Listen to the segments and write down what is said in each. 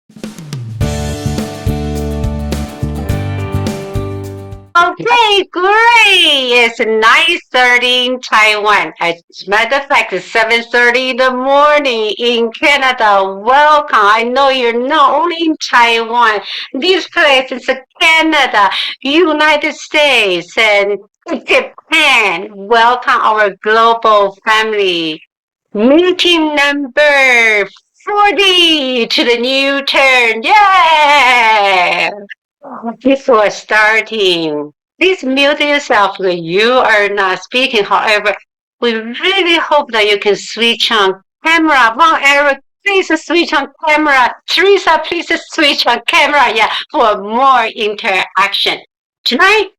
Okay, great. It's 9:30 in Taiwan. As a matter of fact, it's 7:30 in the morning in Canada. Welcome. I know you're not only in Taiwan. This place is Canada, United States, and Japan. Welcome our global family. Meeting number 40 to the new turn. Yeah! Before starting, please mute yourself when you are not speaking. However, we really hope that you can switch on camera. Von Eric, please switch on camera. Teresa, please switch on camera. Yeah, for more interaction. Tonight,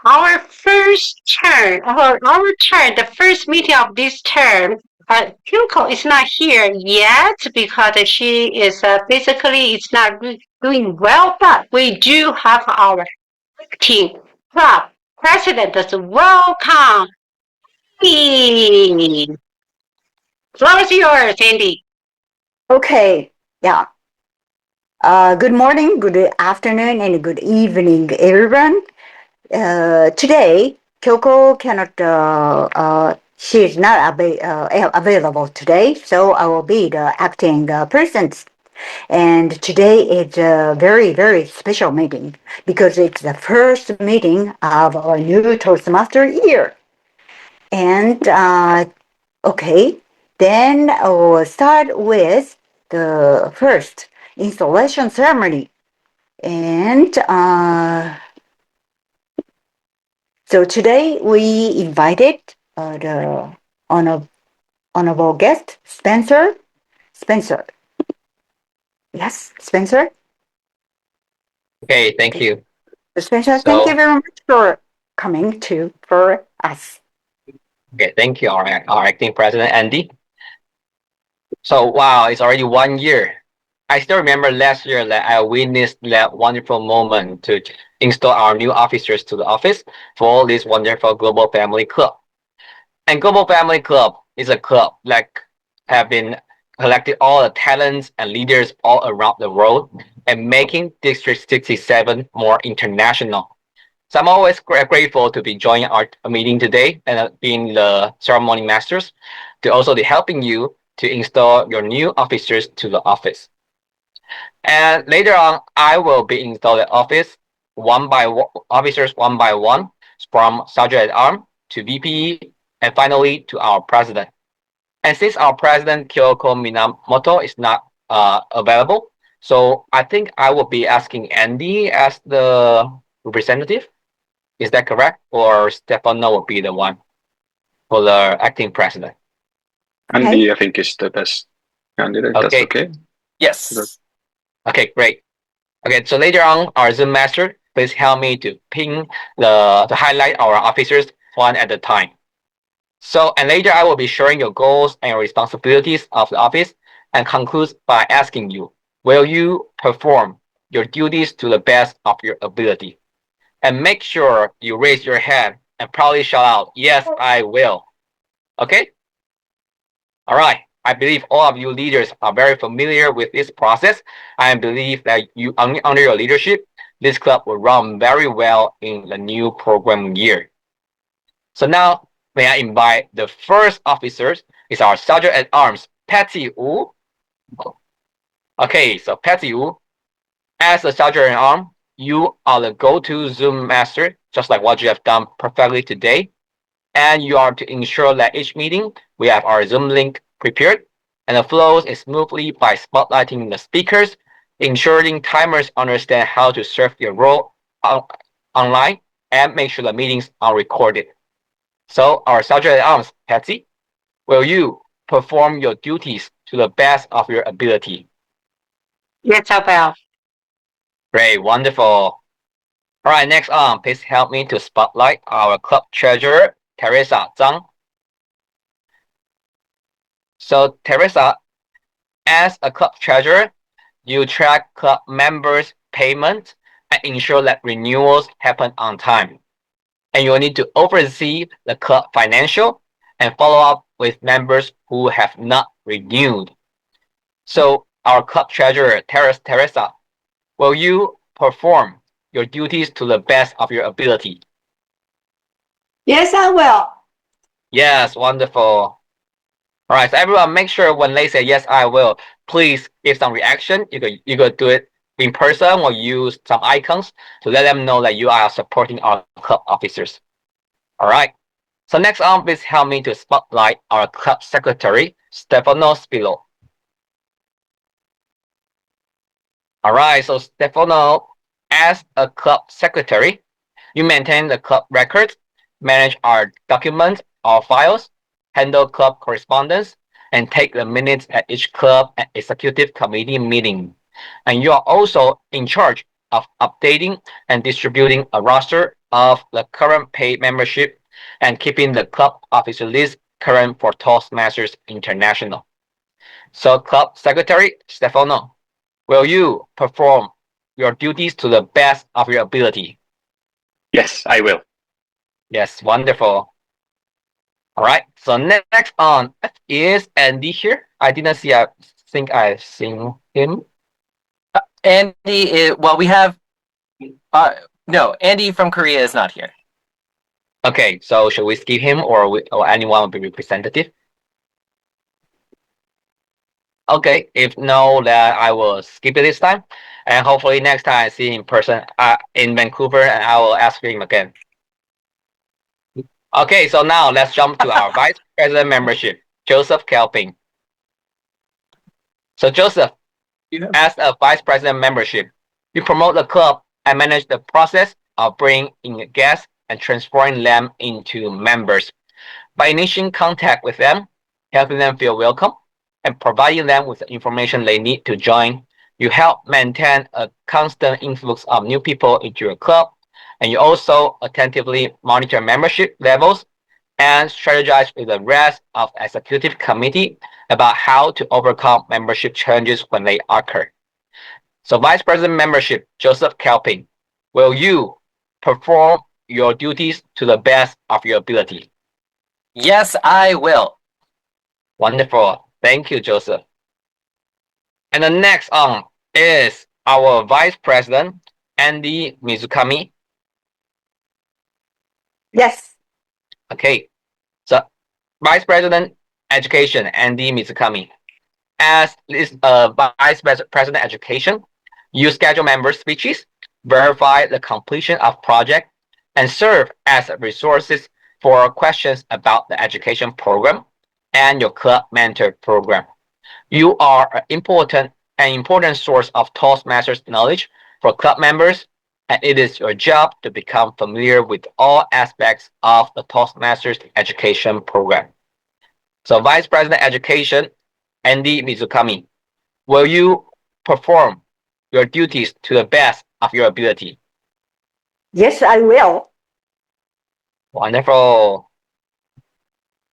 our first turn, our turn, the first meeting of this term, Kyoko is not here yet because she is physically it's not doing well, but we do have our team club president as welcome. The floor is yours, Andy. Okay, yeah. Good morning, good afternoon, and good evening, everyone. Today, Kyoko cannot, she is not available today, so I will be the acting person. And today is a very, very special meeting because it's the first meeting of our new Toastmaster year. And okay, then we'll start with the first installation ceremony. And so today we invited the honorable guest, Spencer. Spencer. Yes, Spencer. Okay, thank you. Spencer, thank you very much for coming for us. Okay, thank you, our acting president, Andy. So, wow, it's already 1 year. I still remember last year that I witnessed that wonderful moment to install our new officers to the office for this wonderful Global Family Club. And Global Family Club is a club that have been collected all the talents and leaders all around the world and making District 67 more international. So I'm always grateful to be joining our meeting today and being the ceremony masters to also be helping you to install your new officers to the office. And later on, I will be installing the office officers one by one, from Sergeant at Arms to VP, and finally to our president. And since our president Kyoko Minamoto is not available, so I think I will be asking Andy as the representative. Is that correct? Or Stefano will be the one for the acting president? Andy, I think, is the best candidate. Okay. That's okay. Yes. Okay, great. Okay, so later on, our Zoom master, please help me to ping to highlight our officers one at a time. So, and later I will be sharing your goals and responsibilities of the office and conclude by asking you, will you perform your duties to the best of your ability? And make sure you raise your hand and proudly shout out, yes, I will. Okay? All right. I believe all of you leaders are very familiar with this process. I believe that under your leadership, this club will run very well in the new program year. So now, may I invite the first officer is our Sergeant at Arms, Patty Wu. Okay, so Patty Wu, as a Sergeant at Arms, you are the go-to Zoom master, just like what you have done perfectly today. And you are to ensure that each meeting, we have our Zoom link prepared, and the flows is smoothly by spotlighting the speakers, ensuring timers understand how to serve your role online, and make sure the meetings are recorded. So, our Sergeant at Arms, Patsy, will you perform your duties to the best of your ability? Yes, I will. Great, wonderful. All right, next on, please help me to spotlight our club treasurer, Teresa Zhang. So, Teresa, as a club treasurer, you track club members' payments and ensure that renewals happen on time. And you will need to oversee the club financial and follow up with members who have not renewed. So, our club treasurer, Teresa, will you perform your duties to the best of your ability? Yes, I will. Yes, wonderful. All right, so everyone, make sure when they say yes, I will, please give some reaction. You could do it in person or use some icons to let them know that you are supporting our club officers. All right. So next on, please help me to spotlight our club secretary, Stefano Spillo. All right, so Stefano, as a club secretary, you maintain the club records, manage our documents, our files, handle club correspondence, and take the minutes at each club and executive committee meeting. And you are also in charge of updating and distributing a roster of the current paid membership and keeping the club officer list current for Toastmasters International. So, Club Secretary Stefano, will you perform your duties to the best of your ability? Yes, I will. Yes, wonderful. All right. So next on is Andy here. I didn't see. I think I've seen him. Well, we have no, Andy from Korea is not here. Okay. So should we skip him, or anyone will be representative? Okay. If no, then I will skip it this time, and hopefully next time I see him in person in Vancouver, and I will ask him again. Okay. So now let's jump to our vice president membership, Joseph Kelping. So Joseph, as a vice president membership, you promote the club and manage the process of bringing in guests and transforming them into members. By initiating contact with them, helping them feel welcome, and providing them with the information they need to join, you help maintain a constant influx of new people into your club, and you also attentively monitor membership levels and strategize with the rest of the executive committee about how to overcome membership challenges when they occur. So, Vice President Membership, Joseph Kelping, will you perform your duties to the best of your ability? Yes, I will. Wonderful. Thank you, Joseph. And the next on is our Vice President, Andy Mizukami. Yes. Okay. So, Vice President Education, Andy Mizukami. As this Vice President Education, you schedule member speeches, verify the completion of project, and serve as resources for questions about the education program and your club mentor program. You are an important source of Toastmasters knowledge for club members, and it is your job to become familiar with all aspects of the Toastmasters education program. So, Vice President Education, Andy Mizukami, will you perform your duties to the best of your ability? Yes, I will. Wonderful.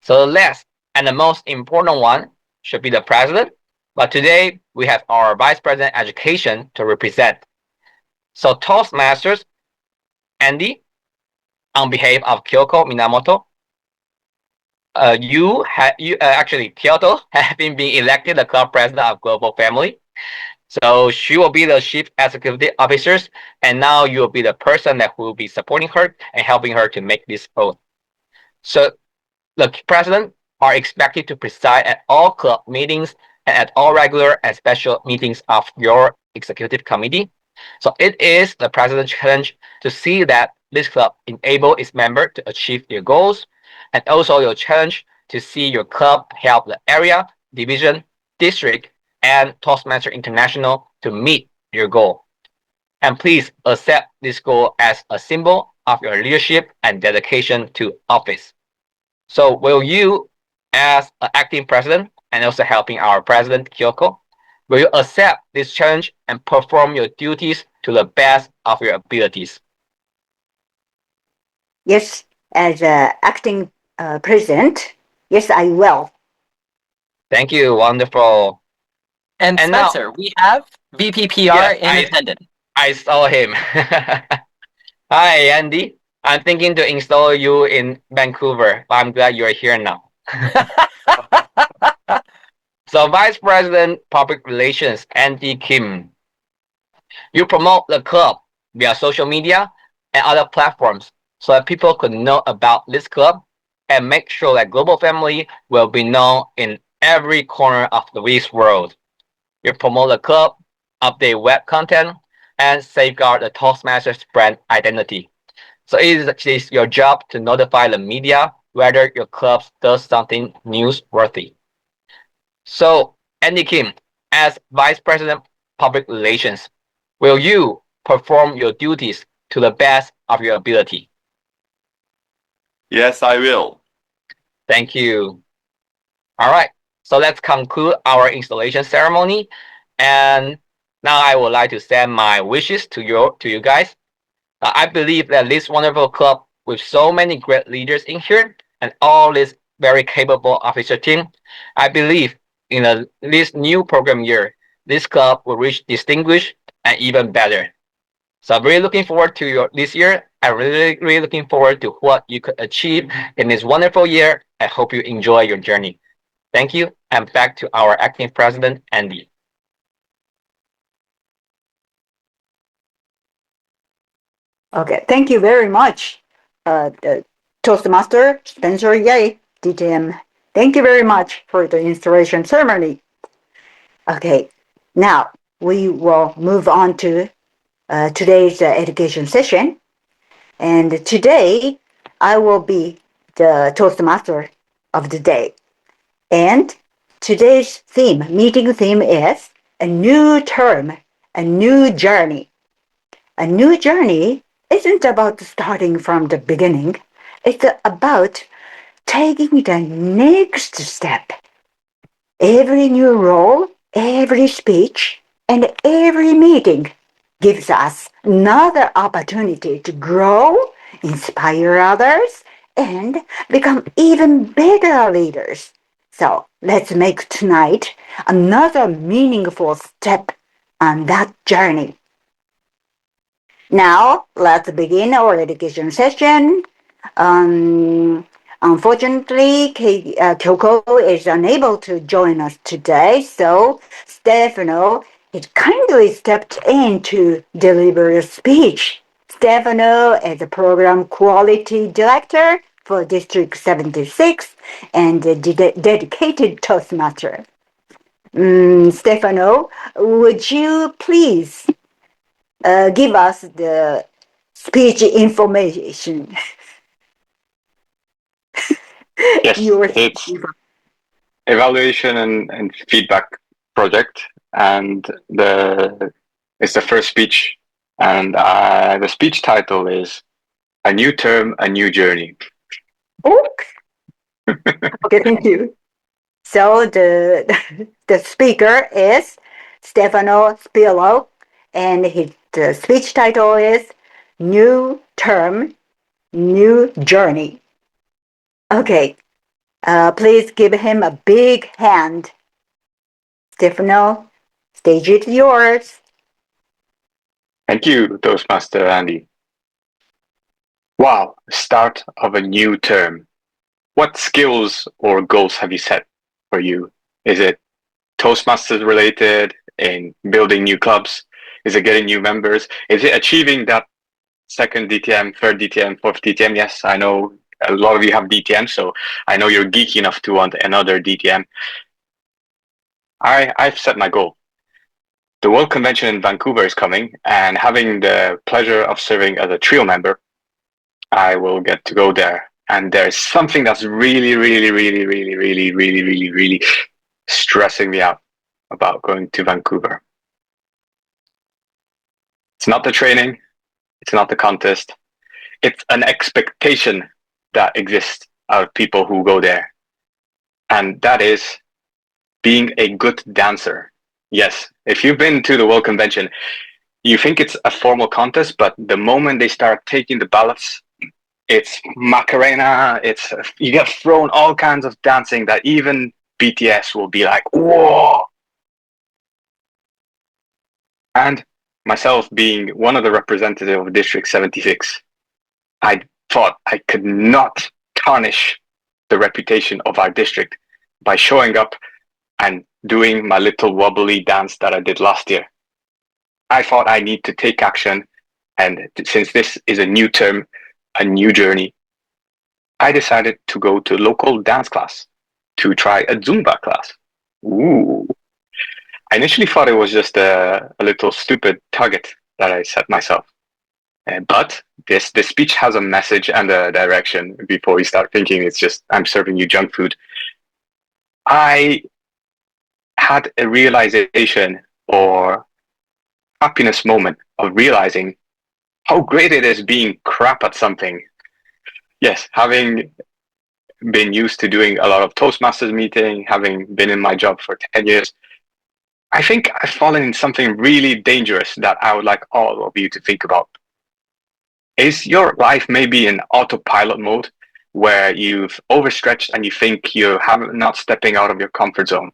So the last and the most important one should be the president. But today we have our vice president education to represent. So Toastmasters, Andy, on behalf of Kyoko Minamoto, actually Kyoto has been elected the club president of Global Family. So she will be the chief executive officer, and now you will be the person that will be supporting her and helping her to make this oath. So the president are expected to preside at all club meetings and at all regular and special meetings of your executive committee. So it is the president's challenge to see that this club enable its member to achieve their goals, and also your challenge to see your club help the area, division, district, and Toastmaster International to meet your goal. And please accept this goal as a symbol of your leadership and dedication to office. So will you, as an acting president and also helping our president Kyoko, will you accept this challenge and perform your duties to the best of your abilities? Yes, as acting president, yes, I will. Thank you. Wonderful. And And now, Spencer, we have VPPR yes, in attendance. I saw him. Hi, Andy. I'm thinking to install you in Vancouver, but I'm glad you're here now. So Vice President Public Relations Andy Kim, you promote the club via social media and other platforms so that people could know about this club and make sure that Global Family will be known in every corner of this world. You promote the club, update web content, and safeguard the Toastmasters brand identity. So it is your job to notify the media whether your club does something newsworthy. So, Andy Kim, as Vice President Public Relations, will you perform your duties to the best of your ability? Yes, I will. Thank you. All right. So let's conclude our installation ceremony. And now I would like to send my wishes to you guys. I believe that this wonderful club with so many great leaders in here and all this very capable officer team, I believe in this new program year, this club will reach distinguished and even better. So I'm really looking forward to this year. I'm really looking forward to what you could achieve in this wonderful year. I hope you enjoy your journey. Thank you. And back to our acting president, Andy. Okay, thank you very much, Toastmaster Spencer Yeh, DTM. Thank you very much for the installation ceremony. Okay, now we will move on to today's education session. And today I will be the Toastmaster of the day. And today's meeting theme is a new term, a new journey. A new journey isn't about starting from the beginning. It's about taking the next step. Every new role, every speech, and every meeting gives us another opportunity to grow, inspire others, and become even better leaders. So let's make tonight another meaningful step on that journey. Now, let's begin our education session. Um, Unfortunately, Kyoko is unable to join us today, so Stefano has kindly stepped in to deliver a speech. Stefano is the program quality director for District 76 and a dedicated Toastmaster. Stefano, would you please give us the speech information? Yes, Your it's evaluation and feedback project, and it's the first speech, and the speech title is "A New Term, a New Journey." Oh, okay, thank you. So the speaker is Stefano Spillo, and his speech title is "New Term, New Journey." Okay, please give him a big hand. Stefano, stage is yours. Thank you, Toastmaster Andy. Wow, start of a new term. What skills or goals have you set for you? Is it Toastmasters related, in building new clubs? Is it getting new members? Is it achieving that second DTM, third DTM, fourth DTM? Yes, I know a lot of you have DTM, so I know you're geeky enough to want another DTM. I've set my goal. The World Convention in Vancouver is coming, and having the pleasure of serving as a trio member, I will get to go there. And there's something that's really stressing me out about going to Vancouver. It's not the training, it's not the contest, it's an expectation that exists out of people who go there. And that is being a good dancer. Yes, if you've been to the World Convention, you think it's a formal contest, but the moment they start taking the ballots, it's Macarena, you get thrown all kinds of dancing that even BTS will be like, whoa. And myself being one of the representatives of District 76, I thought I could not tarnish the reputation of our district by showing up and doing my little wobbly dance that I did last year. I thought I need to take action, and since this is a new term, a new journey, I decided to go to a local dance class to try a Zumba class. Ooh. I initially thought it was just a little stupid target that I set myself. But this speech has a message and a direction before you start thinking it's just, I'm serving you junk food. I had a realization or happiness moment of realizing how great it is being crap at something. Yes, having been used to doing a lot of Toastmasters meeting, having been in my job for 10 years, I think I've fallen in something really dangerous that I would like all of you to think about. Is your life maybe in autopilot mode where you've overstretched and you think you're not stepping out of your comfort zone?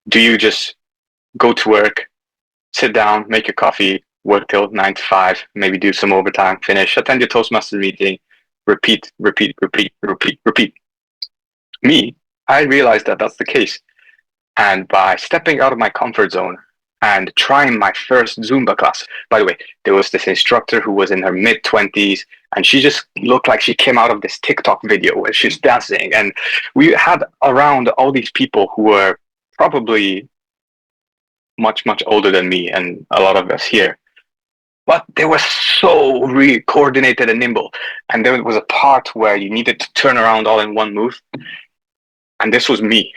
Do you just go to work, sit down, make your coffee, work till 9 to 5, maybe do some overtime, finish, attend your Toastmasters meeting, repeat, repeat, repeat, repeat, repeat? Me, I realized that that's the case. And by stepping out of my comfort zone and trying my first Zumba class, by the way, there was this instructor who was in her mid-20s, and she just looked like she came out of this TikTok video where she's dancing. And we had around all these people who were probably much, much older than me and a lot of us here. But they were so really coordinated and nimble. And there was a part where you needed to turn around all in one move. And this was me.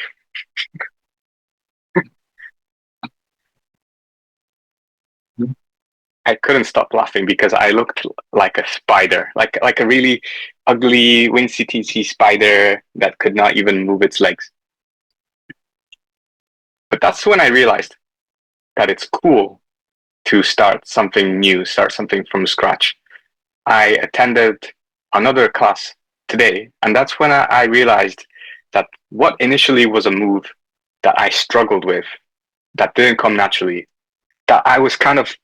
I couldn't stop laughing because I looked like a spider, like a really ugly, wincy teensy spider that could not even move its legs. But that's when I realized that it's cool to start something new, start something from scratch. I attended another class today, and that's when I realized that what initially was a move that I struggled with, that didn't come naturally, that I was kind of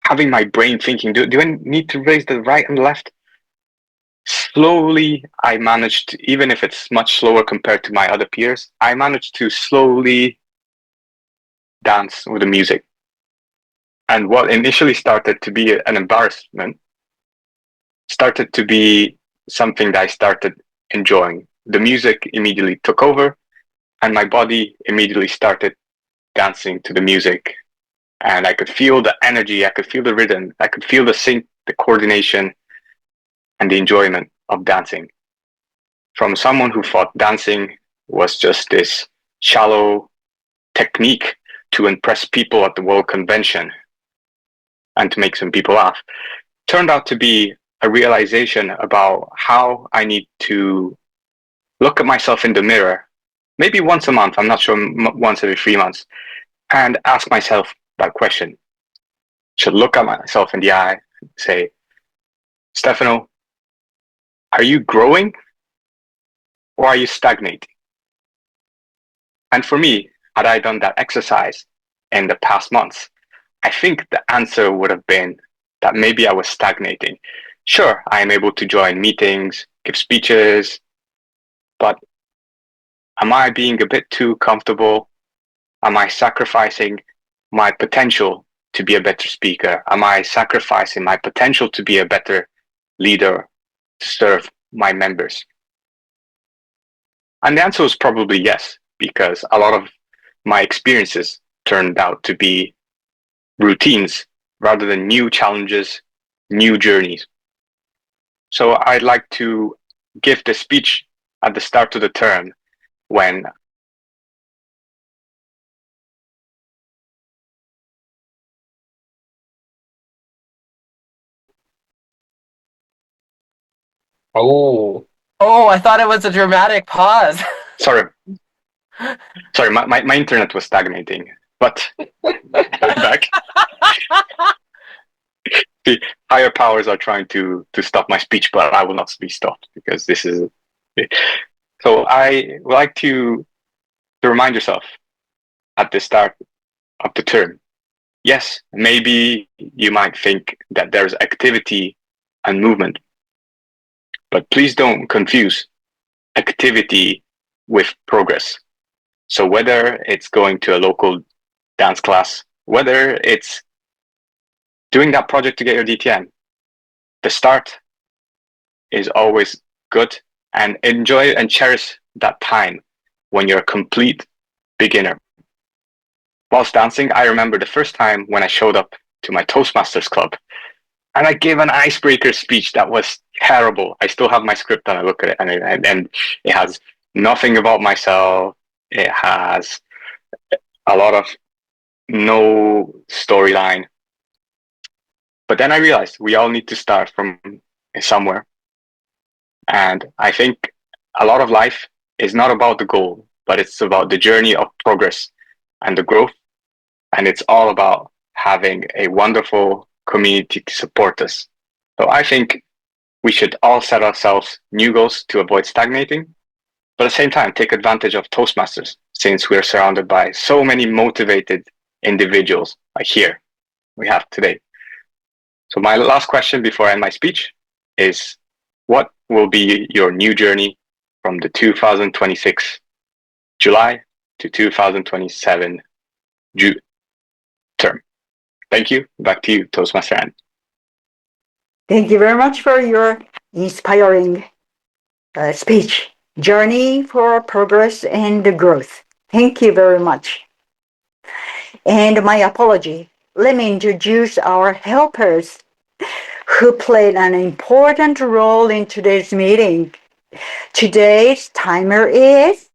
having my brain thinking, do I need to raise the right and left? Slowly, I managed, even if it's much slower compared to my other peers, I managed to slowly dance with the music. And what initially started to be an embarrassment started to be something that I started enjoying. The music immediately took over, and my body immediately started dancing to the music. And I could feel the energy, I could feel the rhythm, I could feel the sync, the coordination, and the enjoyment of dancing. From someone who thought dancing was just this shallow technique to impress people at the World Convention and to make some people laugh, turned out to be a realization about how I need to look at myself in the mirror, maybe once a month, I'm not sure, once every 3 months, and ask myself that question. Should look at myself in the eye and say, Stefano, are you growing or are you stagnating? And for me, had I done that exercise in the past months, I think the answer would have been that maybe I was stagnating. Sure, I am able to join meetings, give speeches, but am I being a bit too comfortable? Am I sacrificing my potential to be a better speaker? Am I sacrificing my potential to be a better leader to serve my members? And the answer was probably yes, because a lot of my experiences turned out to be routines rather than new challenges, new journeys. So I'd like to give the speech at the start of the term when Oh, Oh, I thought it was a dramatic pause. sorry, my internet was stagnating, but I'm back. The higher powers are trying to stop my speech, but I will not be stopped because this is. So I would like to remind yourself at the start of the term. Yes, maybe you might think that there's activity and movement, but please don't confuse activity with progress. So whether it's going to a local dance class, whether it's doing that project to get your DTN, the start is always good, and enjoy and cherish that time when you're a complete beginner. Whilst dancing, I remember the first time when I showed up to my Toastmasters club and I gave an icebreaker speech that was terrible. I still have my script and I look at it, and it has nothing about myself. It has a lot of no storyline. But then I realized we all need to start from somewhere. And I think a lot of life is not about the goal, but it's about the journey of progress and the growth. And it's all about having a wonderful community to support us. So I think we should all set ourselves new goals to avoid stagnating, but at the same time, take advantage of Toastmasters since we're surrounded by so many motivated individuals like here we have today. So my last question before I end my speech is, what will be your new journey from the 2026 July to 2027 June term? Thank you. Back to you, Toastmaster Anne. Thank you very much for your inspiring speech. Journey for progress and growth. Thank you very much. And my apology. Let me introduce our helpers who played an important role in today's meeting. Today's timer is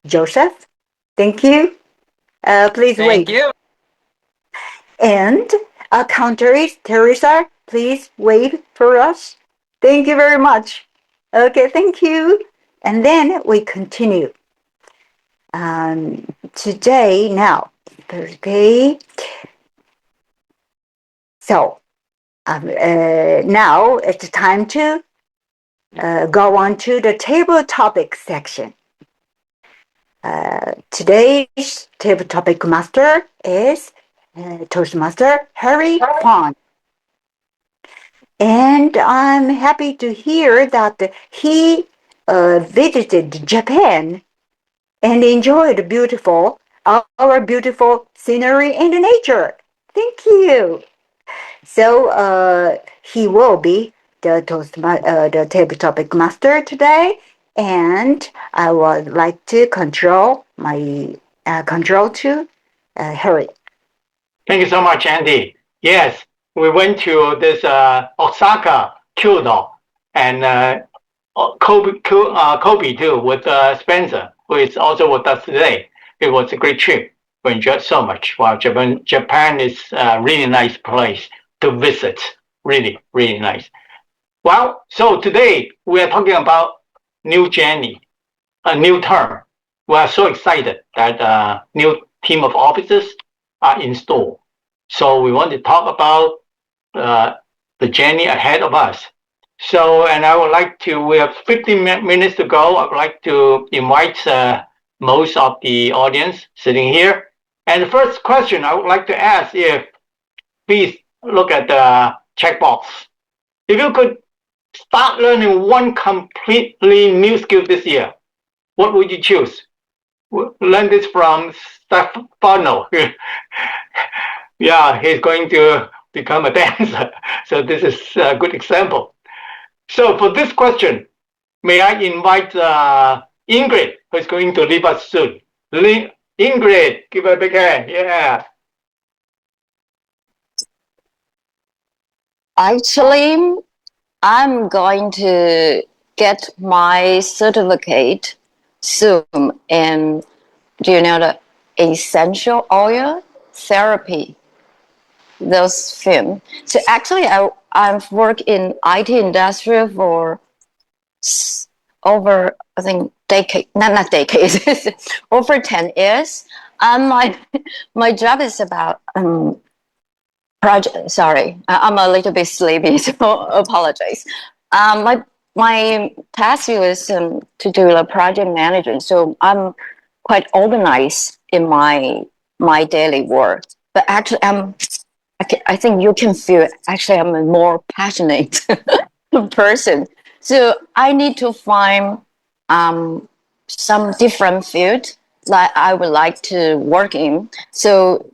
Joseph. Thank you. Please Thank wait. you. And our counter is Teresa. Please wait for us. Thank you very much. Okay, thank you. And then we continue. Today, now, okay. So now it's time to go on to the table topic section. Today's table topic master is Toastmaster Harry Kwan. And I'm happy to hear that he visited Japan and enjoyed our beautiful scenery and nature. Thank you. So he will be the table topic master today, and I would like to control to Harry. Thank you so much, Andy. Yes, we went to this Osaka, Kyoto, and Kobe too, with Spencer, who is also with us today. It was a great trip. We enjoyed so much. Wow, Japan is a really nice place to visit. Really, really nice. Well, so today we are talking about new journey, a new term. We are so excited that new team of officers are in store. So we want to talk about the journey ahead of us. So, and I would like to, we have 15 minutes to go. I would like to invite most of the audience sitting here. And the first question I would like to ask is, please look at the checkbox. If you could start learning one completely new skill this year, what would you choose? Learn this from Stefano. Yeah, he's going to become a dancer. So this is a good example. So for this question, may I invite Ingrid, who is going to leave us soon. Ingrid, give her a big hand. Yeah. Actually, I'm going to get my certificate soon. And do you know the essential oil therapy? Those film. So actually, I've worked in IT industry for over, I think, decade, not decades, over 10 years. And my job is about project. Sorry, I'm a little bit sleepy, so apologize. My task is to do the project management, so I'm quite organized in my daily work. But actually, I think you can feel actually I'm a more passionate person. So I need to find some different field that I would like to work in. So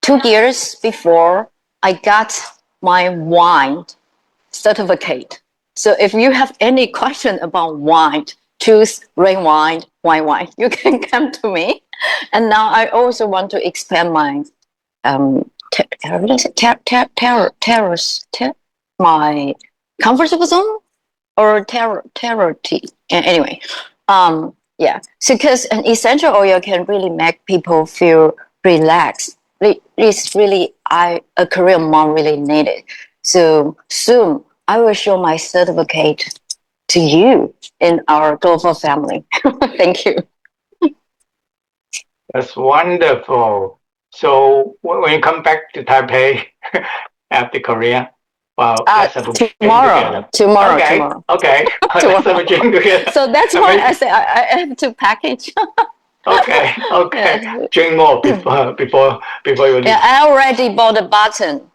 2 years before, I got my wine certificate. So if you have any question about wine, choose red wine, white wine. You can come to me. And now I also want to expand my my comfortable zone or anyway. Yeah, so because an essential oil can really make people feel relaxed. It's really a Korean mom really needed. So soon I will show my certificate to you in our global family. Thank you. That's wonderful. So when you come back to Taipei after Korea, well, let's have a drink Tomorrow, together. tomorrow, Okay, tomorrow. okay. Let's have a drink together. So that's why I say I have to package. Okay, okay. Yeah. Drink more before you leave. Yeah, I already bought a button.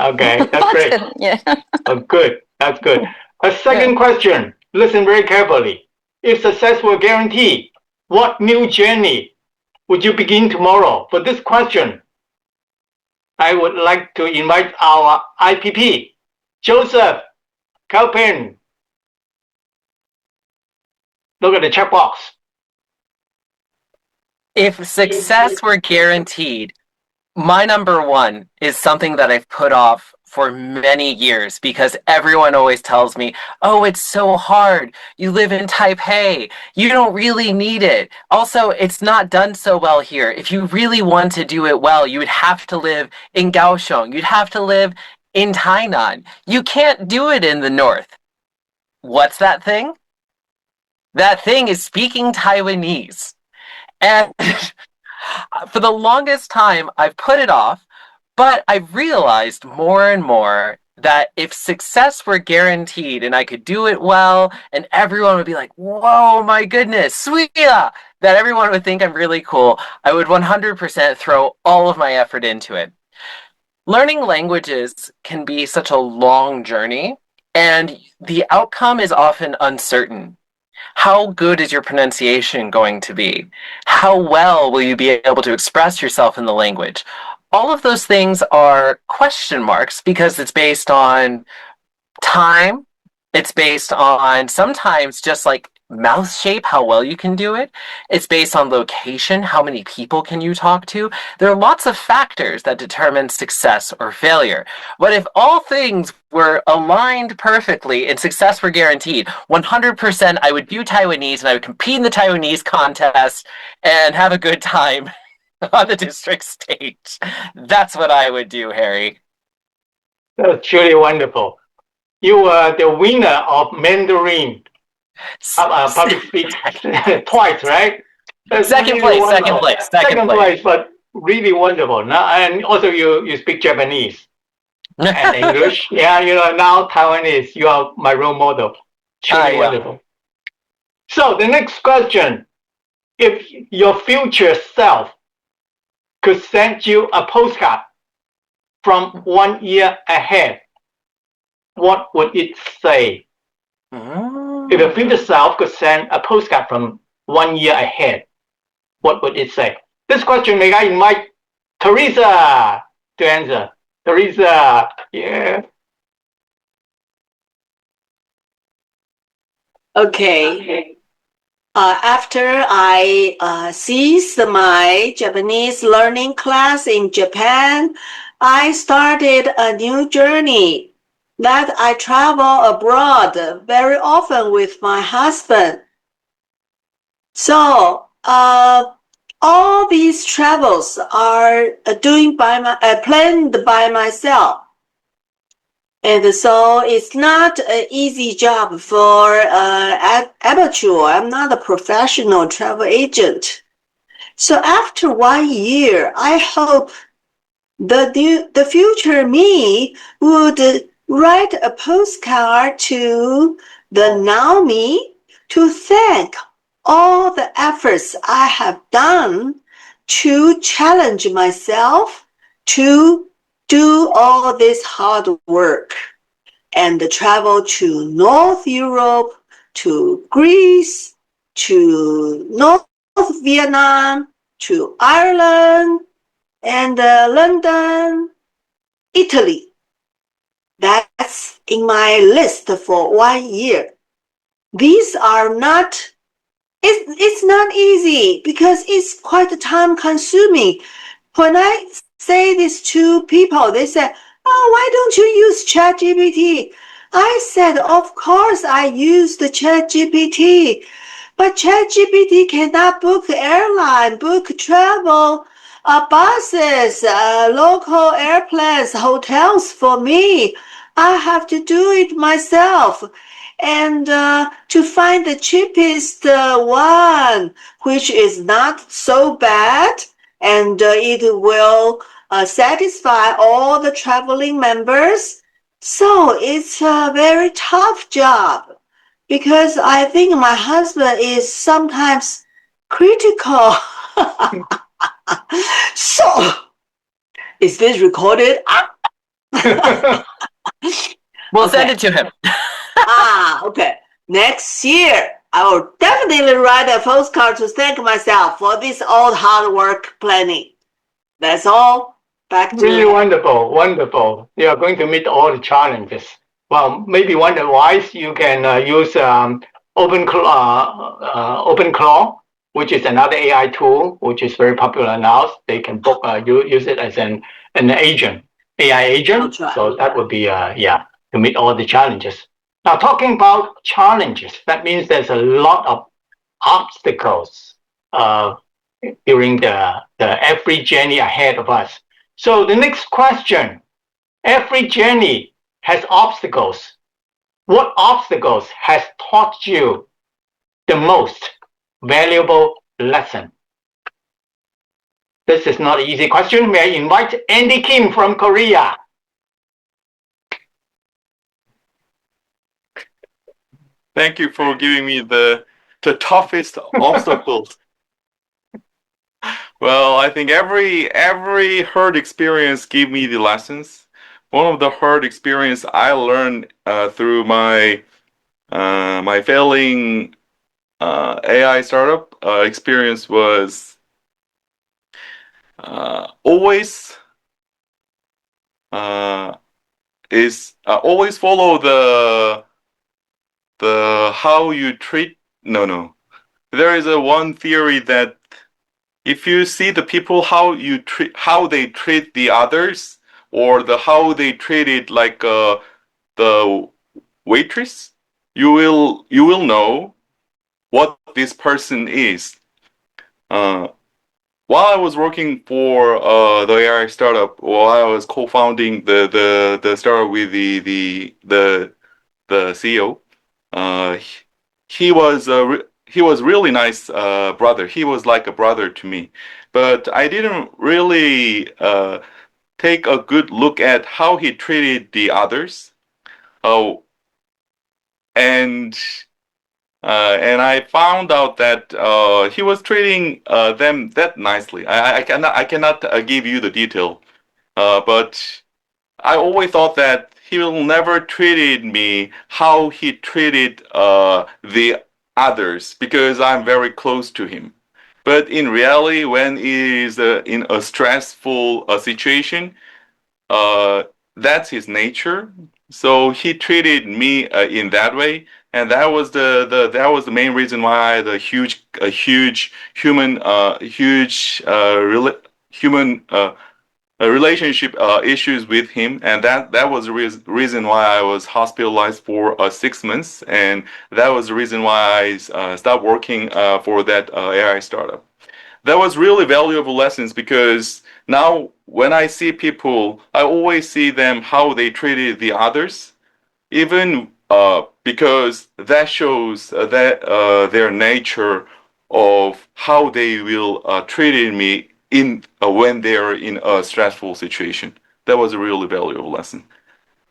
Okay, that's great. Button, yeah. Oh, good. That's good. A Yeah. second question. Listen very carefully. If success were guaranteed, what new journey would you begin tomorrow? For this question, I would like to invite our IPP, Joseph Calpin. Look at the chat box. If success were guaranteed, my number one is something that I've put off for many years because everyone always tells me, oh, it's so hard. You live in Taipei. You don't really need it. Also, it's not done so well here. If you really want to do it well, you would have to live in Kaohsiung. You'd have to live in Tainan. You can't do it in the north. What's that thing? That thing is speaking Taiwanese. And for the longest time, I've put it off, but I've realized more and more that if success were guaranteed and I could do it well, and everyone would be like, whoa, my goodness, sweetia, that everyone would think I'm really cool, I would 100% throw all of my effort into it. Learning languages can be such a long journey, and the outcome is often uncertain. How good is your pronunciation going to be? How well will you be able to express yourself in the language? All of those things are question marks because it's based on time. It's based on sometimes just like mouth shape, how well you can do it. It's based on location, how many people can you talk to. There are lots of factors that determine success or failure. But if all things were aligned perfectly and success were guaranteed, 100% I would do Taiwanese and I would compete in the Taiwanese contest and have a good time on the district stage. That's what I would do, Harry. That's truly wonderful. You were the winner of Mandarin public speech twice, right? That's Second really place, second wonderful. place, Second place, but really wonderful. Now, and also you speak Japanese and English. Yeah, now Taiwanese. You are my role model. Truly yeah. wonderful. So the next question: if your future self could send you a postcard from 1 year ahead, what would it say? If your future self could send a postcard from 1 year ahead, what would it say? This question, may I invite Teresa to answer? Teresa, yeah. Okay. After I ceased my Japanese learning class in Japan, I started a new journey that I travel abroad very often with my husband. So, all these travels are planned by myself. And so it's not an easy job for amateur. I'm not a professional travel agent. So after 1 year, I hope the future me would write a postcard to the now me to thank all the efforts I have done to challenge myself to do all this hard work and travel to North Europe, to Greece, to North Vietnam to Ireland and London, Italy. That's in my list for 1 year. These are not, it's not easy because it's quite time consuming. When I say this to people, they say, oh, why don't you use ChatGPT? I said, of course I use the ChatGPT, but ChatGPT cannot book airline, book travel, buses, local airplanes, hotels for me. I have to do it myself. And to find the cheapest one, which is not so bad, and it will satisfy all the traveling members. So it's a very tough job because I think my husband is sometimes critical. So, is this recorded? We'll send it to him. Okay. Next year, I will definitely write a postcard to thank myself for this all hard work planning. That's all. Back to Really wonderful, wonderful. You are going to meet all the challenges. Well, maybe one advice you can use OpenClaw, which is another AI tool, which is very popular now. They can book you use it as an agent, AI agent. So that would be to meet all the challenges. Now talking about challenges, that means there's a lot of obstacles during the every journey ahead of us. So the next question, every journey has obstacles. What obstacles has taught you the most valuable lesson? This is not an easy question. May I invite Andy Kim from Korea? Thank you for giving me the toughest obstacles. Well, I think every hard experience gave me the lessons. One of the hard experience I learned through my my failing AI startup experience was always always follow the how you treat. No. There is a one theory that if you see the people how they treat the others, or how they treat it like the waitress, you will know what this person is. While I was working for the AI startup, while I was co-founding the startup with the CEO, he was he was really nice brother. He was like a brother to me, but I didn't really take a good look at how he treated the others. Oh, and I found out that he was treating them that nicely. I cannot give you the detail, but I always thought that he will never treated me how he treated the others because I'm very close to him. But in reality, when he is in a stressful situation, uh, that's his nature. So he treated me in that way, and that was the main reason why I had a huge human human relationship issues with him, and that was the reason why I was hospitalized for 6 months, and that was the reason why I stopped working for that AI startup. That was really valuable lessons because now when I see people, I always see them how they treated the others, even because that shows that their nature of how they will treat me in when they are in a stressful situation. That was a really valuable lesson.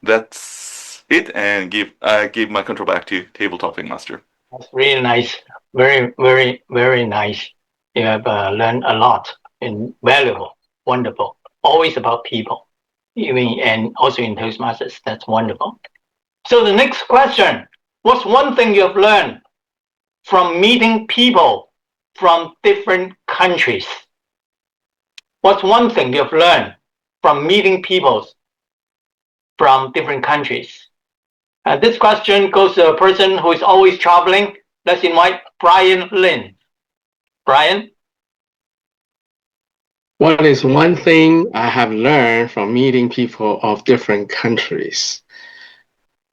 That's it, and I give my control back to Table Topping Master. That's really nice. Very, very, very nice. You have learned a lot and valuable, wonderful. Always about people, even and also in Toastmasters. That's wonderful. So the next question: what's one thing you have learned from meeting people from different countries. What's one thing you've learned from meeting people from different countries? And this question goes to a person who is always traveling. Let's invite Brian Lin. Brian? What is one thing I have learned from meeting people of different countries?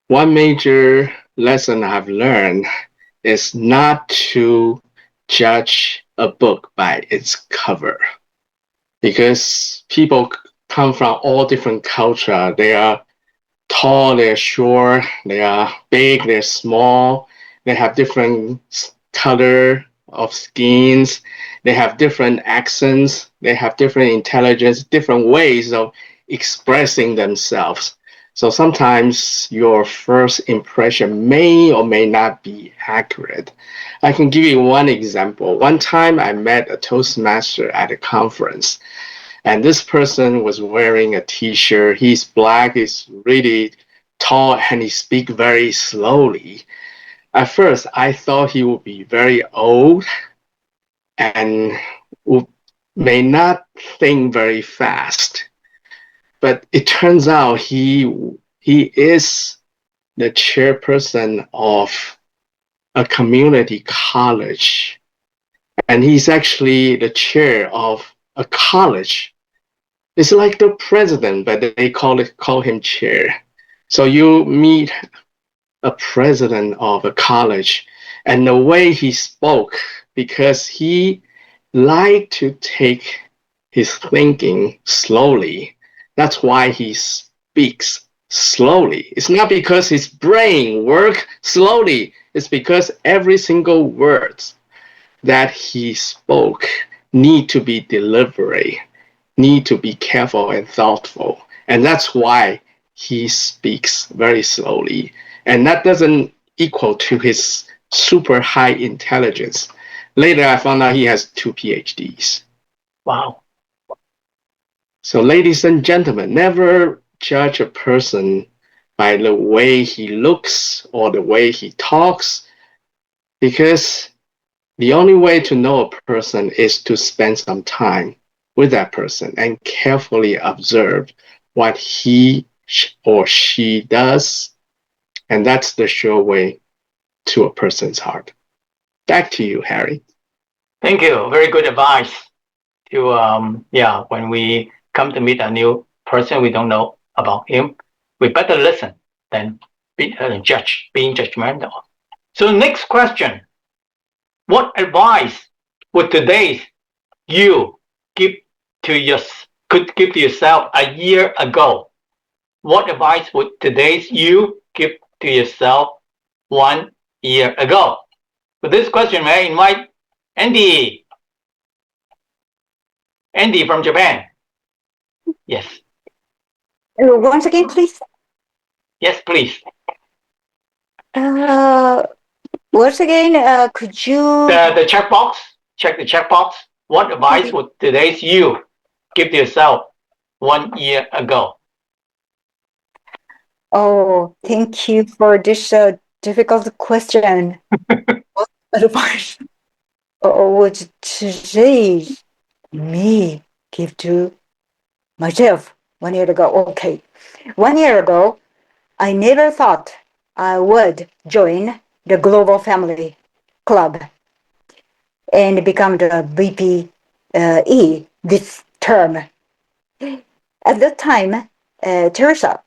One major lesson I've learned is not to judge a book by its cover, because people come from all different cultures. They are tall, they're short, they are big, they're small, they have different color of skins, they have different accents, they have different intelligence, different ways of expressing themselves. So sometimes your first impression may or may not be accurate. I can give you one example. One time I met a Toastmaster at a conference, and this person was wearing a t-shirt. He's black, he's really tall, and he speaks very slowly. At first, I thought he would be very old and would, may not think very fast. But it turns out he is the chairperson of a community college. And he's actually the chair of a college. It's like the president, but they call him chair. So you meet a president of a college, and the way he spoke, because he liked to take his thinking slowly. That's why he speaks slowly. It's not because his brain works slowly. It's because every single word that he spoke need to be deliberate, need to be careful and thoughtful. And that's why he speaks very slowly. And that doesn't equal to his super high intelligence. Later, I found out he has 2 PhDs. Wow. So, ladies and gentlemen, never judge a person by the way he looks or the way he talks, because the only way to know a person is to spend some time with that person and carefully observe what he or she does. And that's the sure way to a person's heart. Back to you, Harry. Thank you. Very good advice. When we come to meet a new person we don't know about him, we better listen than being judgmental. So next question. What advice would today's you give could give to yourself a year ago? What advice would today's you give to yourself 1 year ago? For this question, may I invite Andy? Andy from Japan. Yes. Once again, please. Yes, please. Once again, could you? The checkbox. Check the checkbox. What advice would today's you give to yourself 1 year ago? Oh, thank you for this difficult question. What advice would today's me give to myself 1 year ago? Okay. 1 year ago, I never thought I would join the Global Family Club and become the VPE this term. At that time, Teresa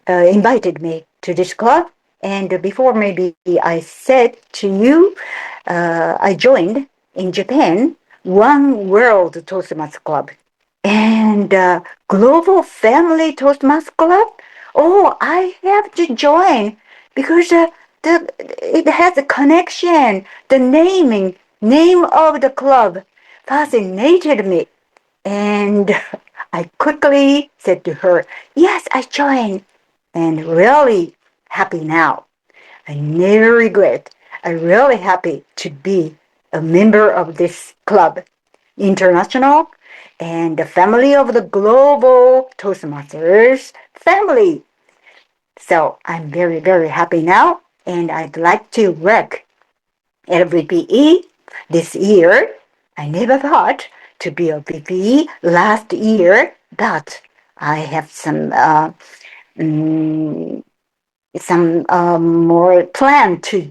invited me to this club, and before maybe I said to you, I joined in Japan One World Toastmasters Club and Global Family Toastmasters Club. Oh, I have to join because it has a connection. The name of the club fascinated me, and I quickly said to her, "Yes, I joined," and really happy now. I never regret. I'm really happy to be a member of this club, international, and the family of the global Toastmasters family. So I'm very, very happy now, and I'd like to work at VPE this year. I never thought to be a VP last year, but I have some more plan to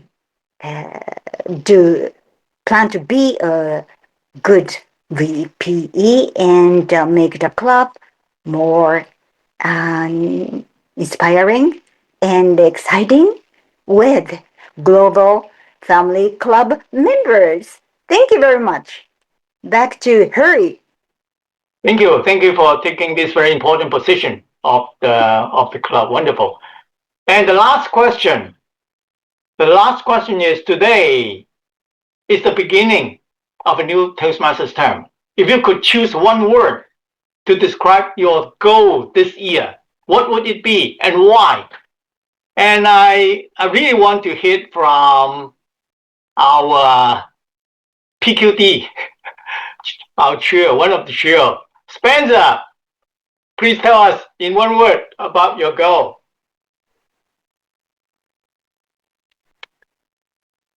do plan to be a good VPE and make the club more inspiring and exciting with global family club members. Thank you very much. Back to Hurry. Thank you. Thank you for taking this very important position of the club. Wonderful. And the last question. The last question is today is the beginning of a new Toastmasters term. If you could choose one word to describe your goal this year, what would it be and why? And I really want to hear from our PQD, our trio, one of the trio. Spencer, please tell us in one word about your goal.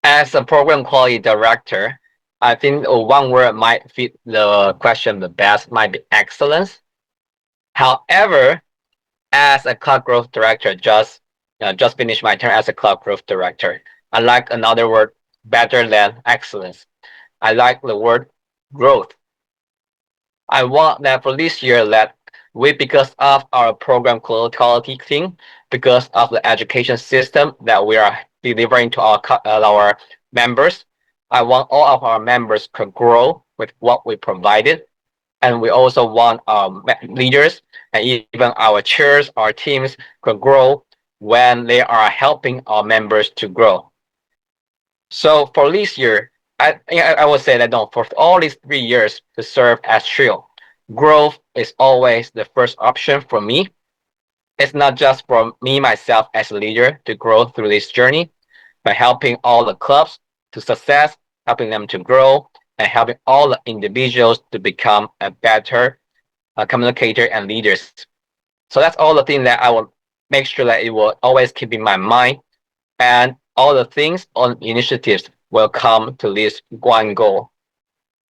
As a program quality director, I think one word might fit the question the best might be excellence. However, as a club growth director, just finished my term as a club growth director. I like another word better than excellence. I like the word growth. I want that for this year that we, because of our program quality thing, because of the education system that we are delivering to our members, I want all of our members to grow with what we provided. And we also want our leaders and even our chairs, our teams to grow when they are helping our members to grow. So for this year, I would say that no, for all these 3 years to serve as trio, growth is always the first option for me. It's not just for me, myself as a leader to grow through this journey, but helping all the clubs to success, helping them to grow, and helping all the individuals to become a better communicator and leaders. So that's all the things that I will make sure that it will always keep in my mind, and all the things, all initiatives will come to this one goal.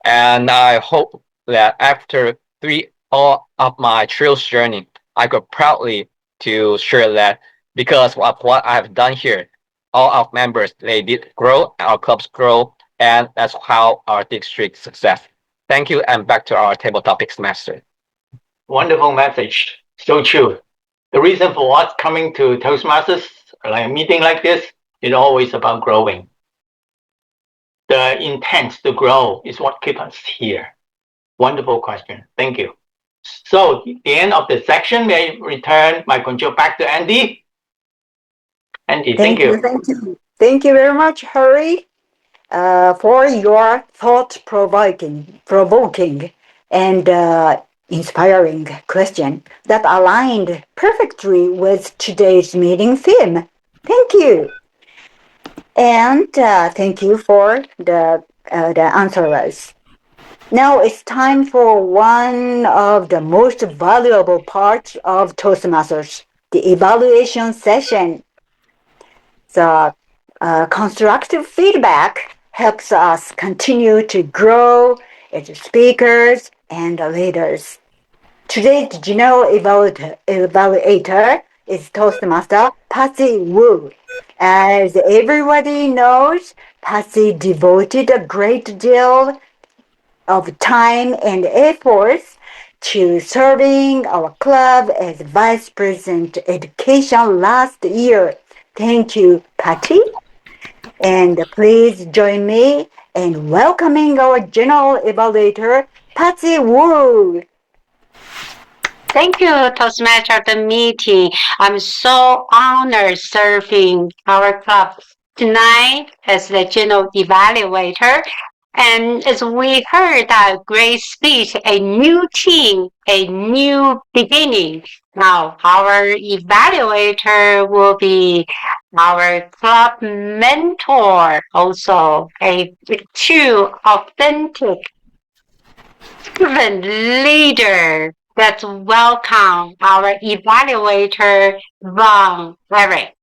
And I hope that after all of my trails journey, I could proudly to share that because of what I have done here, all our members, they did grow, our clubs grow, and that's how our district success. Thank you, and back to our table topics master. Wonderful message. So true. The reason for us coming to Toastmasters, like a meeting like this, is always about growing. The intent to grow is what keeps us here. Wonderful question. Thank you. So, the end of the section, may I return my control back to Andy. Andy, thank you. Thank you. Thank you very much, Hurry, for your provoking, and inspiring question that aligned perfectly with today's meeting theme. Thank you. And thank you for the answers. Now it's time for one of the most valuable parts of Toastmasters, the evaluation session. The constructive feedback helps us continue to grow as speakers and leaders. Today's general evaluator is Toastmaster Patsy Wu. As everybody knows, Patsy devoted a great deal of time and efforts to serving our club as Vice President Education last year. Thank you, Patty. And please join me in welcoming our General Evaluator, Patsy Wu. Thank you, Toastmaster of the meeting. I'm so honored serving our club tonight as the general evaluator. And as we heard that great speech, a new team, a new beginning. Now, our evaluator will be our club mentor, also a true, authentic, proven leader. Let's welcome our evaluator, Ron Eric.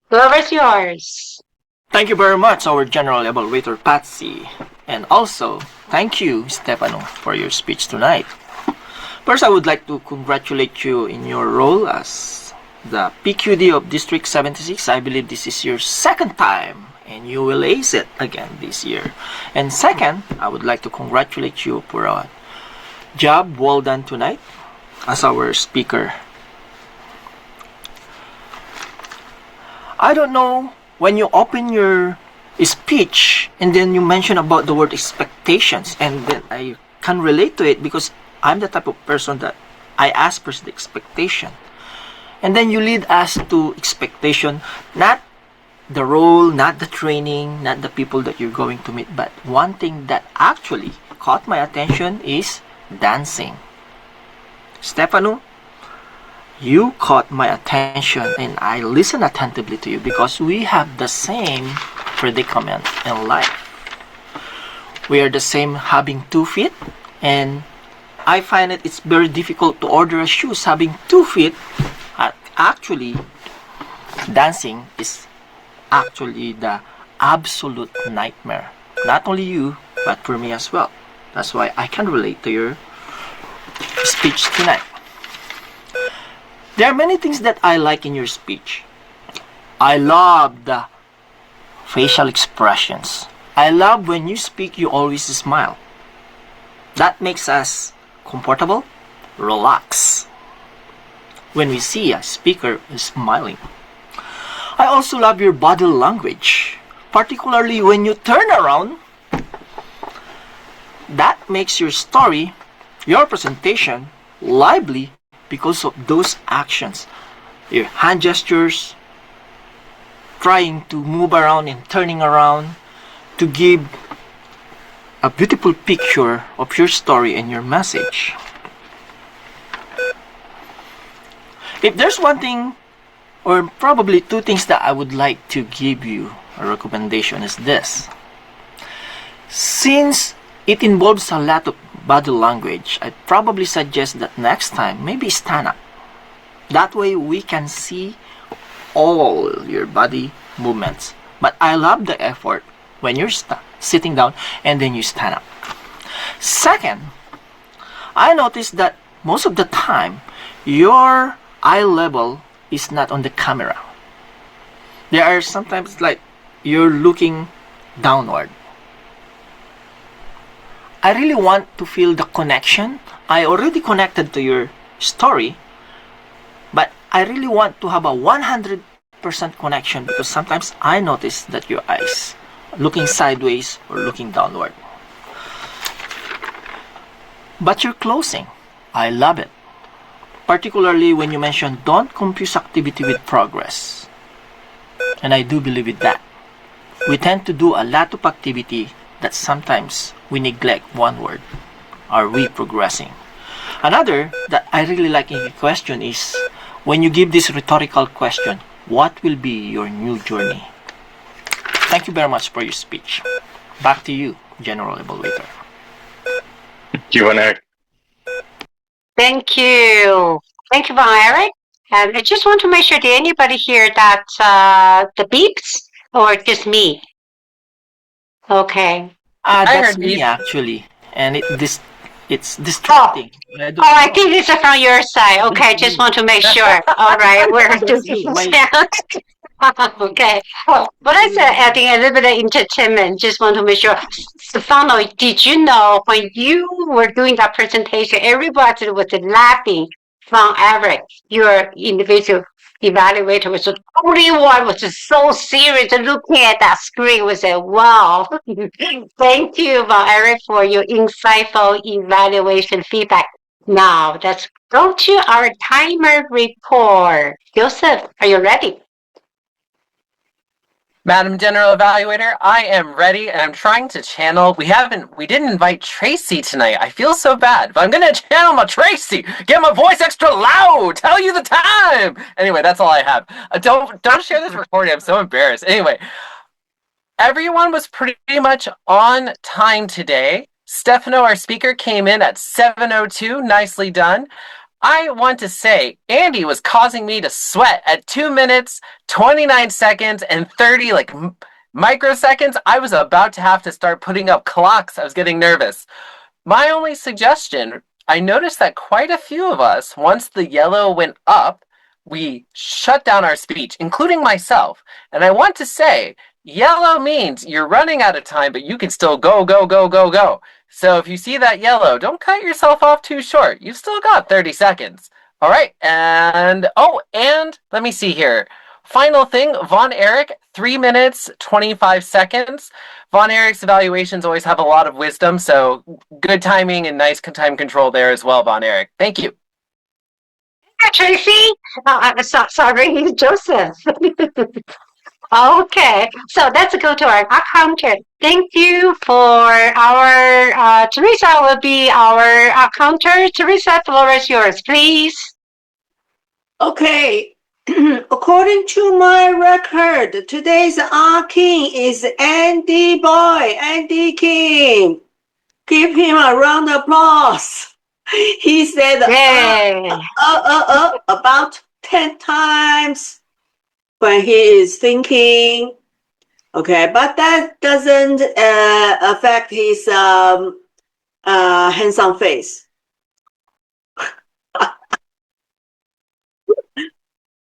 The floor is yours. Thank you very much, our General Evaluator Patsy. And also, thank you, Stefano, for your speech tonight. First, I would like to congratulate you in your role as the PQD of District 76. I believe this is your second time, and you will ace it again this year. And second, I would like to congratulate you for a job well done tonight as our speaker. I don't know, when you open your speech and then you mention about the word expectations, and then I can relate to it because I'm the type of person that I ask for the expectation. And then you lead us to expectation, not the role, not the training, not the people that you're going to meet, but one thing that actually caught my attention is dancing. Stefano, you caught my attention and I listen attentively to you because we have the same predicament in life. We are the same having 2 feet, and I find it's very difficult to order a shoes having 2 feet. Actually, dancing is actually the absolute nightmare. Not only you, but for me as well. That's why I can relate to your speech tonight. There are many things that I like in your speech. I love the facial expressions. I love when you speak, you always smile. That makes us comfortable, relax when we see a speaker smiling. I also love your body language, particularly when you turn around. That makes your story, your presentation, lively because of those actions. Your hand gestures, trying to move around and turning around to give a beautiful picture of your story and your message. If there's one thing, or probably 2 things that I would like to give you a recommendation is this. Since it involves a lot of body language, I'd probably suggest that next time, maybe stand up. That way we can see all your body movements. But I love the effort when you're sitting down and then you stand up. Second, I noticed that most of the time, your eye level is not on the camera. There are sometimes like you're looking downward. I really want to feel the connection. I already connected to your story, but I really want to have a 100% connection because sometimes I notice that your eyes looking sideways or looking downward. But your closing, I love it. Particularly when you mention don't confuse activity with progress. And I do believe in that. We tend to do a lot of activity that sometimes we neglect one word. Are we progressing? Another that I really like in your question is when you give this rhetorical question, what will be your new journey? Thank you very much for your speech. Back to you, General Evaluator. Q&A. Thank you. Thank you, Von Eric. And I just want to make sure, did anybody hear that the beeps or just me? Okay. That's heard me beep. actually. And it's distracting. I think this is from your side. Okay, just want to make sure. All right, we're That's me. doing okay. But I said adding a little bit of entertainment. Just want to make sure. Stefano, did you know when you were doing that presentation, everybody was laughing from Eric, your individual evaluator was the only one was just so serious and looking at that screen was say, wow. Thank you, Eric, for your insightful evaluation feedback. Now let's go to our timer report. Joseph, are you ready? Madam General Evaluator, I am ready and I'm trying to channel. We didn't invite Tracy tonight. I feel so bad, but I'm gonna channel my Tracy. Get my voice extra loud. Tell you the time. Anyway, that's all I have. Don't share this recording. I'm so embarrassed. Anyway, everyone was pretty much on time today. Stefano, our speaker, came in at 7:02. Nicely done. I want to say Andy was causing me to sweat at 2 minutes, 29 seconds, and 30 Microseconds, I was about to have to start putting up clocks. I was getting nervous. My only suggestion, I noticed that quite a few of us, once the yellow went up, we shut down our speech, including myself. And I want to say, yellow means you're running out of time, but you can still go, go, go, go, go. So if you see that yellow, don't cut yourself off too short. You've still got 30 seconds. All right, and let me see here. Final thing, Von Erich, 3 minutes, 25 seconds. Von Erich's evaluations always have a lot of wisdom, so good timing and nice time control there as well, Von Erich. Thank you. Tracy? Sorry, Joseph. Okay, so let's go to our accountant. Thank you for our Teresa will be our accountant. Teresa, floor is yours, please. Okay. According to my record, today's our king is Andy Boy, Andy King. Give him a round of applause. He said about 10 times when he is thinking. Okay, but that doesn't affect his handsome face.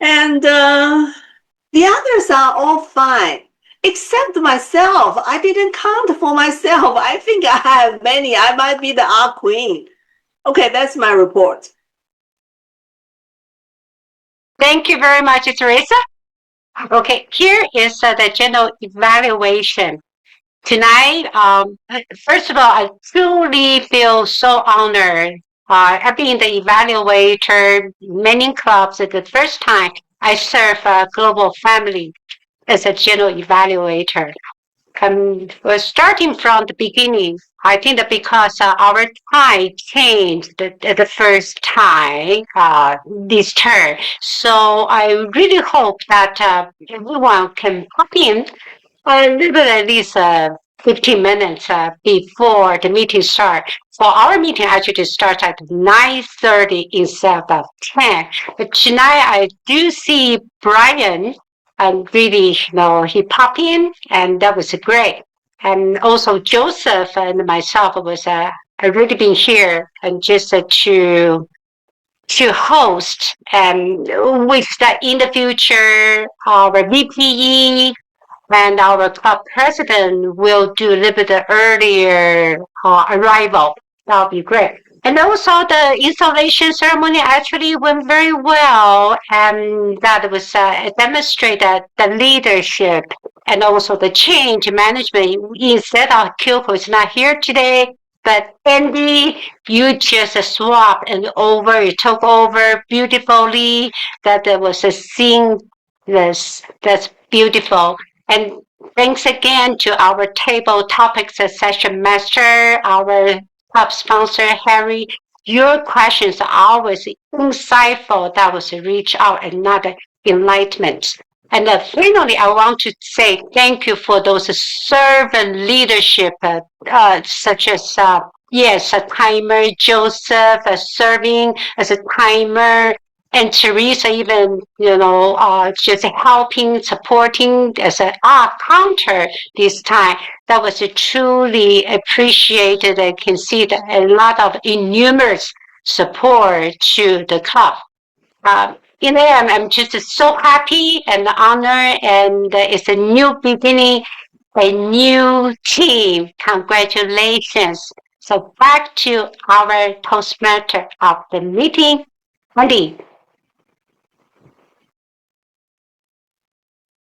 And the others are all fine, except myself. I didn't count for myself. I think I have many. I might be the art queen. Okay, that's my report. Thank you very much, Teresa. Okay, here is the general evaluation. Tonight, first of all, I truly feel so honored. I've been the evaluator many clubs. At the first time I serve a global family as a general evaluator. We're starting from the beginning. I think that because our time changed the first time this term, so I really hope that everyone can pop in a little bit at least 15 minutes before the meeting starts. So our meeting actually starts at 9:30 instead of 10. But tonight I do see Brian and really, he popped in and that was great. And also Joseph and myself was already been here and just to host and with that in the future our VPE and our club president will do a little bit earlier arrival. That'll be great. And also the installation ceremony actually went very well, and that was demonstrated the leadership and also the change management. Instead of Kyoko is not here today, but Andy, you just swapped and over, you took over beautifully. That there was a scene that's beautiful. And thanks again to our table topics session master, our top sponsor, Harry. Your questions are always insightful. That was reach out another enlightenment. And finally, I want to say thank you for those servant leadership, such as yes, a timer, Joseph, serving as a timer, and Teresa even, just helping, supporting as an counter this time. That was truly appreciated. I can see a lot of innumerous support to the club. I'm just so happy and honored, and it's a new beginning, a new team. Congratulations. So back to our Toastmaster of the meeting, Andy.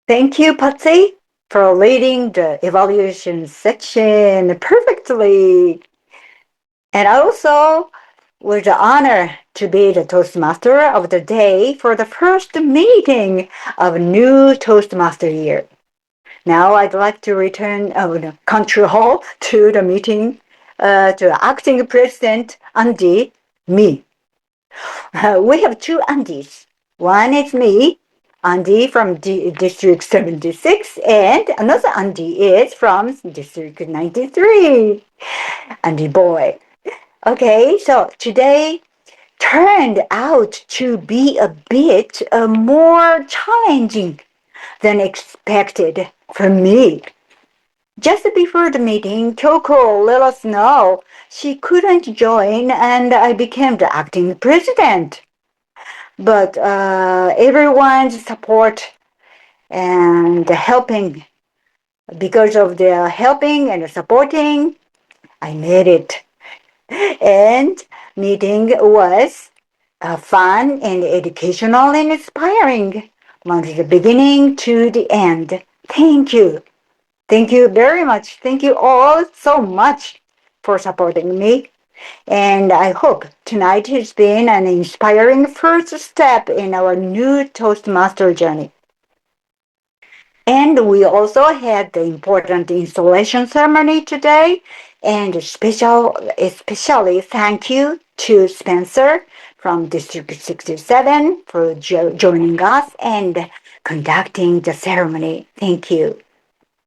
Thank you, Patsy, for leading the evaluation section perfectly. And also, was the honor to be the Toastmaster of the day for the first meeting of new Toastmaster year. Now I'd like to return the control to the meeting to acting president Andy, me. We have two Andys. One is me, Andy from District 76, and another Andy is from District 93. Andy boy. Okay, so today turned out to be a bit more challenging than expected for me. Just before the meeting, Kyoko let us know she couldn't join and I became the acting president. But everyone's support and helping, because of their helping and supporting, I made it. And meeting was fun and educational and inspiring from the beginning to the end. Thank you. Thank you very much. Thank you all so much for supporting me. And I hope tonight has been an inspiring first step in our new Toastmaster journey. And we also had the important installation ceremony today. And especially thank you to Spencer from District 67 for joining us and conducting the ceremony. Thank you.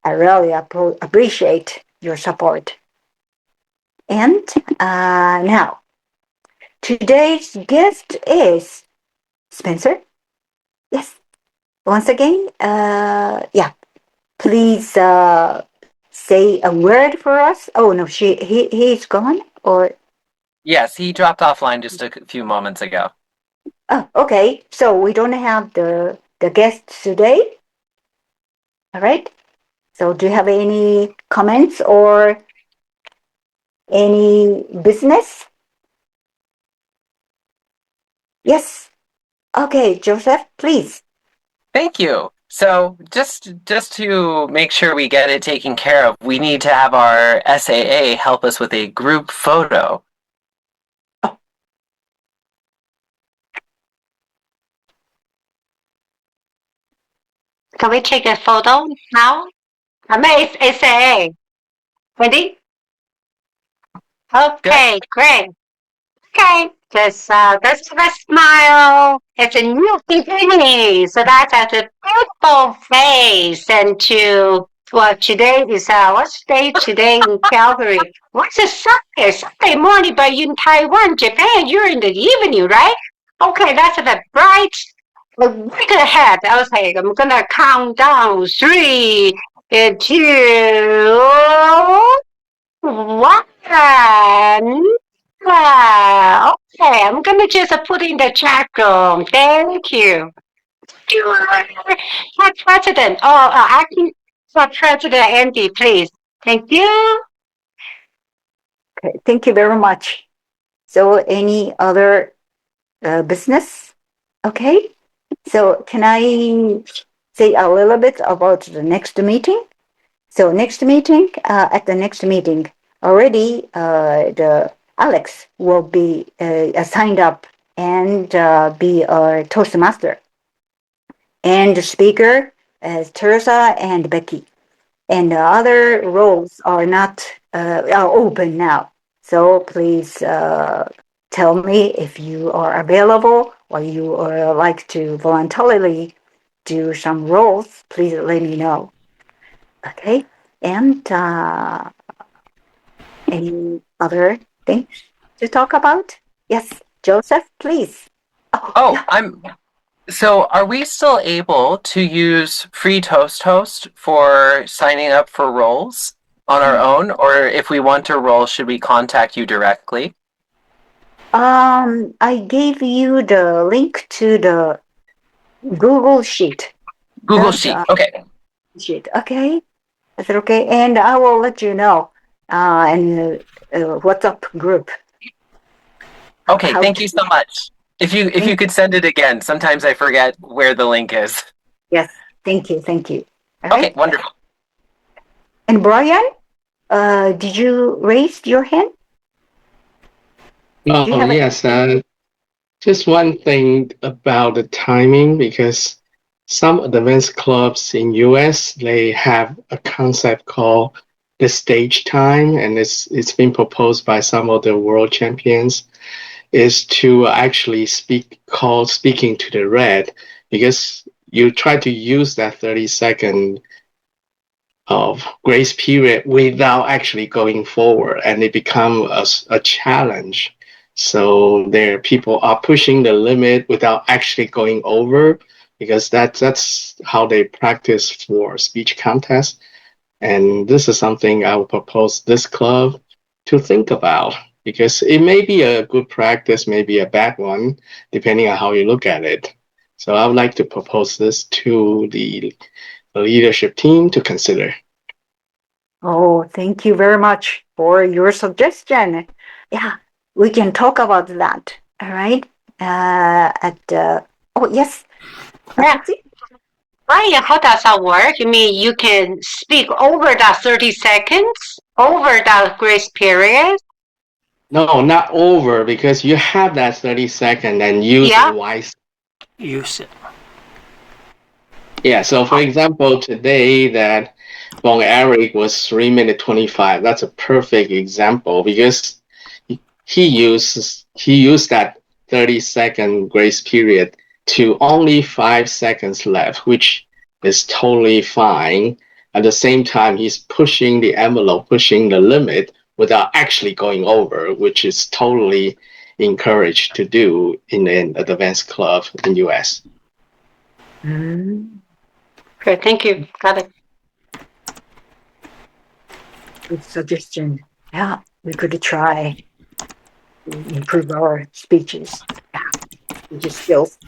I really appreciate your support. And now, today's guest is Spencer. Yes, once again, yeah, please say a word for us. Oh no, he's gone. Or Yes, he dropped offline just a few moments ago. oh, okay. So we don't have the guest today. All right. So do you have any comments or any business? Yes. Okay, Joseph, please. Thank you. So just to make sure we get it taken care of, we need to have our SAA help us with a group photo. Can we take a photo now? I mean, it's A. Ready? Okay, great. Okay, just have a smile. It's a new beginning. So that's a beautiful face. And well, today is, what's the day today in Calgary? What's the Sunday? Sunday morning, but you in Taiwan, Japan, you're in the evening, right? Okay, that's a bright, look ahead. I was like, I'm gonna count down 3, 2, 1. Okay, I'm gonna just put in the chat room. Thank you. For President, acting for President Andy, please. Thank you. Okay, thank you very much. So, any other business? Okay. So, can I say a little bit about the next meeting? So, next meeting, at the next meeting, already the Alex will be signed up and be a Toastmaster. And the speaker is Teresa and Becky. And the other roles are not are open now. So please tell me if you are available or you like to voluntarily do some roles. Please let me know. Okay. And any other things to talk about? Yes, Joseph, please. Oh, So are we still able to use free Toast Host for signing up for roles on our own? Or if we want to roll, should we contact you directly? I gave you the link to the Google Sheet. Google Sheet. Okay. Sheet. Okay. Is it okay? And I will let you know in WhatsApp group. Okay, thank you so much. If you could send it again, sometimes I forget where the link is. Yes, thank you. All Okay, right. wonderful. And Brian, did you raise your hand? Oh, yes. Just one thing about the timing, because some advanced clubs in US, they have a concept called the stage time, and it's been proposed by some of the world champions, is to actually speaking to the red, because you try to use that 30-second of grace period without actually going forward, and it become a challenge. So there people are pushing the limit without actually going over, because that's how they practice for speech contest. And this is something I would propose this club to think about because it may be a good practice, maybe a bad one, depending on how you look at it. So I would like to propose this to the leadership team to consider. Oh, thank you very much for your suggestion. Yeah, we can talk about that. All right. Oh, yes. Yeah. Right, how does that work? You mean you can speak over that 30 seconds, over that grace period? No, not over because you have that 30 second and use Yeah. it wisely. Use it. Yeah, so for example, today that Bong Eric was 3 minute 25. That's a perfect example because he used that 30-second grace period to only 5 seconds left, which is totally fine. At the same time, he's pushing the envelope, pushing the limit without actually going over, which is totally encouraged to do in an advanced club in US. Mm, Okay, thank you. Got it. good suggestion. Yeah, we could try to improve our speeches. Yeah, speech skills.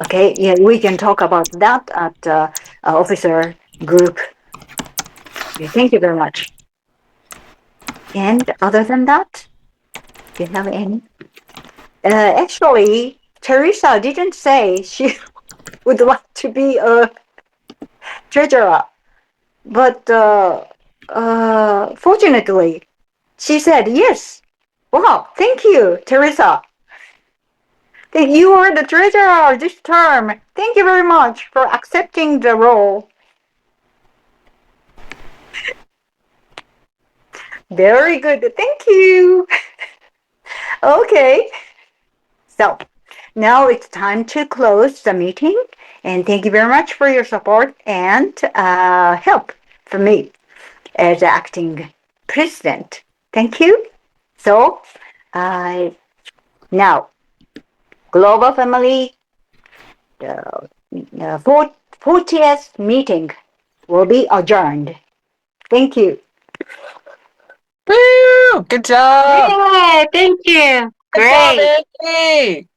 Okay, yeah, we can talk about that at officer group. Okay, thank you very much. And other than that, do you have any? Actually, Teresa didn't say she would like to be a treasurer, but fortunately, she said yes. Wow, thank you, Teresa. You are the treasurer this term. Thank you very much for accepting the role. Very good. Thank you. Okay. So now it's time to close the meeting. And thank you very much for your support and help for me as acting president. Thank you. So now, Global Family, the 40th meeting will be adjourned. Thank you. Woo! Good job! Yeah, thank you. Good job, Great. Andy!